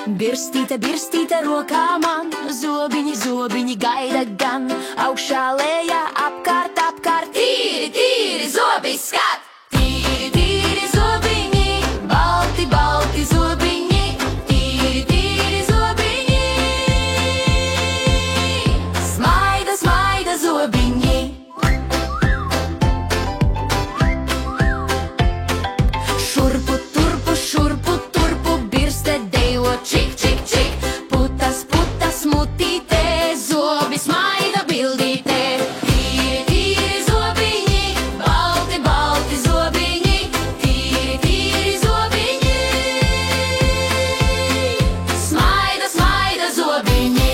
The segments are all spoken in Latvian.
Birstīte, birstīte rokā man, zobiņi, zobiņi gaida gan. Augšā lejā, apkārt, apkārt, tīri, tīri zobi skat. Tīri, tīri zobiņi, balti, balti zobiņi, tīri, tīri zobiņi. Smaida, smaida zobiņi. Šurpu, turpu, šurpu, turpu, birste dejo, čik, čik, čik. Putas, putas, mutīte, zobi smaida bildīte. Tīri, tīri zobiņi, balti, balti zobiņi, tīri, tīri zobiņi. Smaida, smaida zobiņi.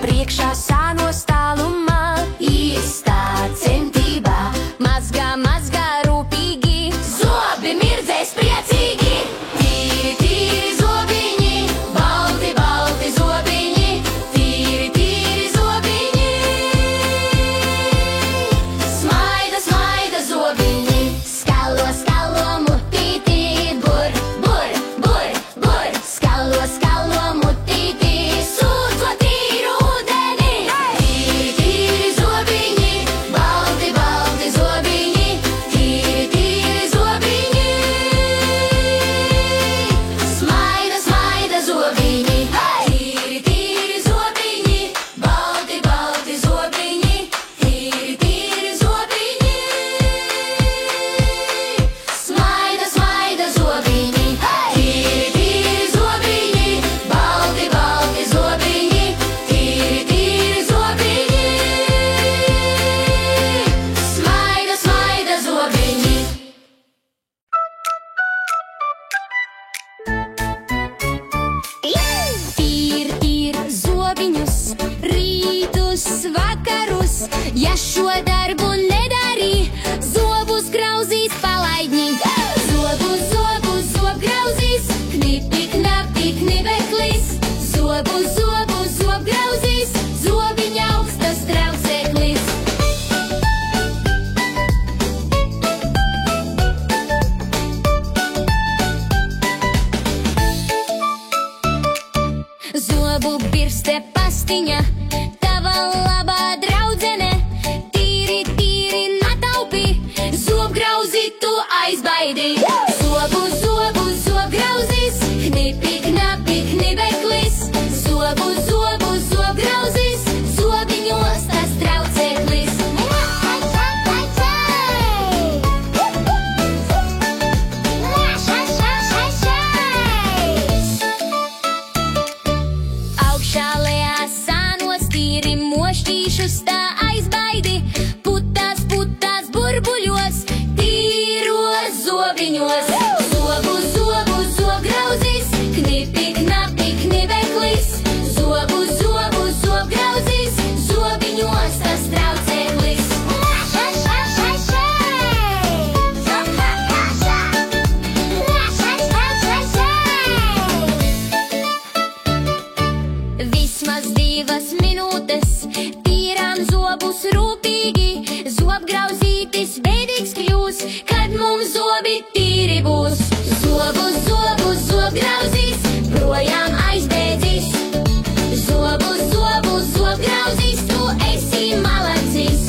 Priekšā sānos tālumā, īstā centībā. Mazgā, mazgā rūpīgi, zobi mirdzēs priecīgi. Tīri, tīri zobiņi, balti, balti zobiņi, tīri, tīri zobiņi. Smaida, smaida zobiņi. Skalo, skalo mutīti, bur, bur, bur, bur. Skalo, skalo mutīti, sūdzo tīru ūdeni. Tīri, tīri zobiņi, balti, balti zobiņi, tīri, tīri zobiņi. Smaida, smaida zobiņi. Tīri, tīri zobiņi, balti, balti zobiņi, tīri, tīri zobiņi. Smaida, smaida zobiņi. Tīri, tīri zobiņi, balti, balti zobiņi, tīri, tīri zobiņi. Smaida, smaida zobiņi. Tīr, tīr zobiņus, rītus, vakarus. Ja šo darbu nedarī, zobus grauzīs palaidņi. Zobu, zobu, zobgrauzīs, knipi, knapi, knibeklis. Zobu, zobu, zobgrauzīs, zobiņa augstas trauceklis. Zobu birste pastiņa, tava labā draudzene. Tīri, tīri nataupi, zobgrauzi tu aizbaidi. Zobu, zobu, zobgrauzīs, knipi, knapi, knibeklis. Zobu, zobu, zobgrauzīs, zobiņos tas trauceklis. Augšā lejā sānos tīri mošķīšus tā aizbaidi. Putās, putās burbuļos, tīros zobiņos. Zobu, zobu, zobgrauzīs, knipi, knapi, knibeklis. Zobu, zobu, zobgrauzīs, zobiņos tas trauceklis. Vismaz 2 minūtes, tīrām zobus rūpīgi. Zobgrauzītis bēdīgs kļūs, kad mums zobi tīri būs. Zobu, zobu, zobgrauzīs, projām aizbēdzīs. Zobu, zobu, zobgrauzīs, tu esi malacis.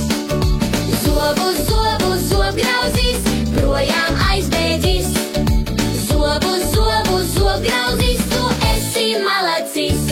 Zobu, zobu, zobgrauzīs, projām aizbēdzīs. Zobu, zobu, zobgrauzīs, tu esi malacis.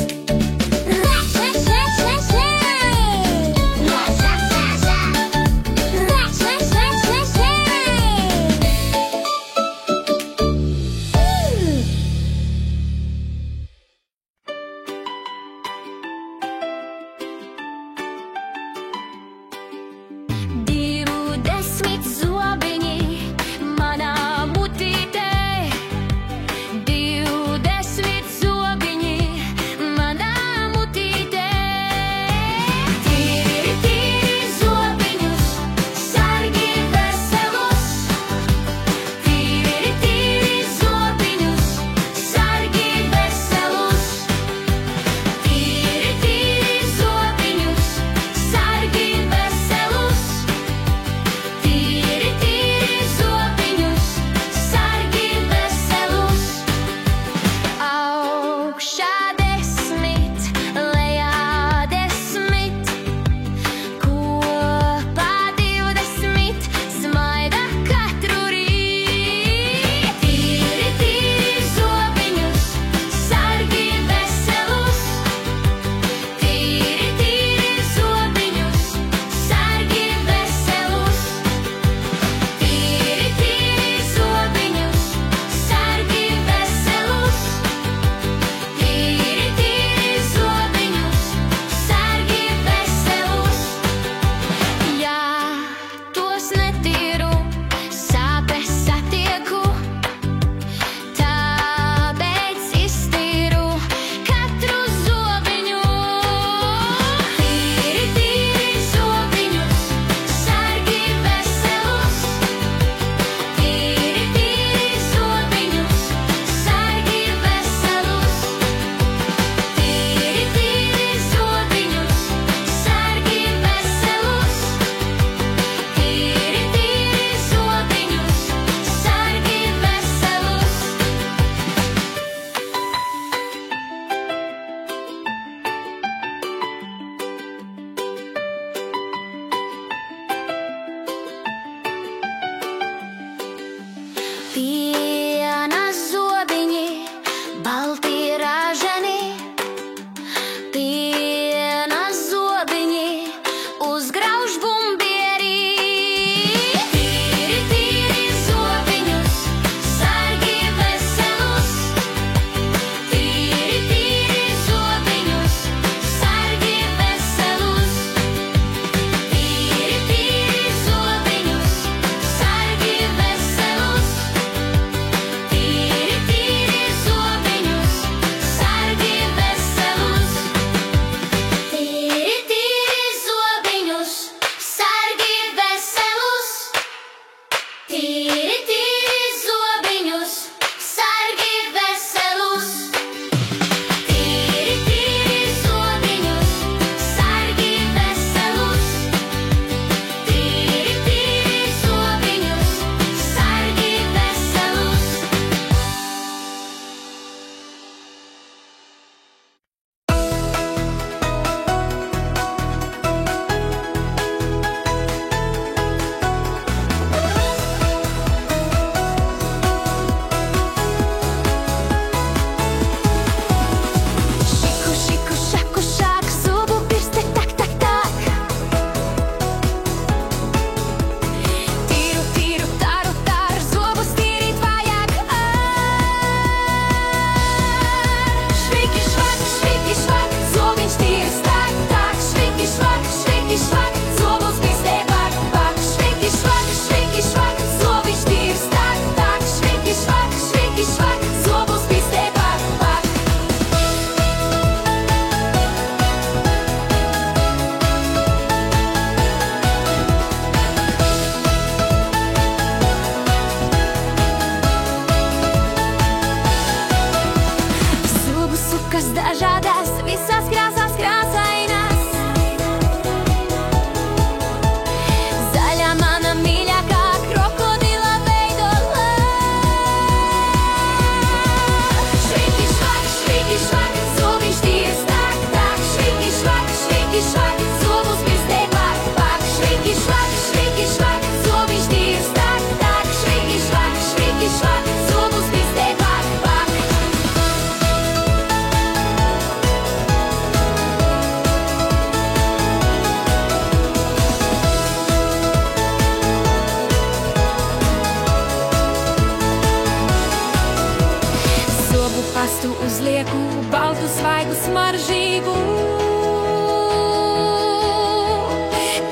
smaržīgu.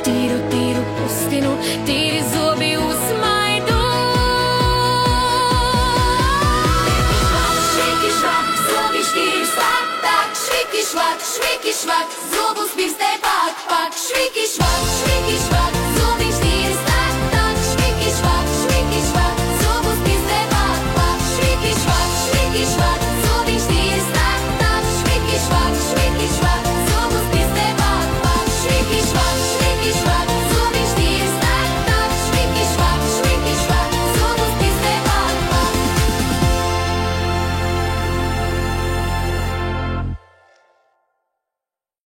Tīru, tīru pustinu, tīri zobi uzmaidu. Šviki, švak, zobi šķīri slāk, tak, šviki, švak, zobus pirkstē pak, pak, šviki, švak, šviki, švak.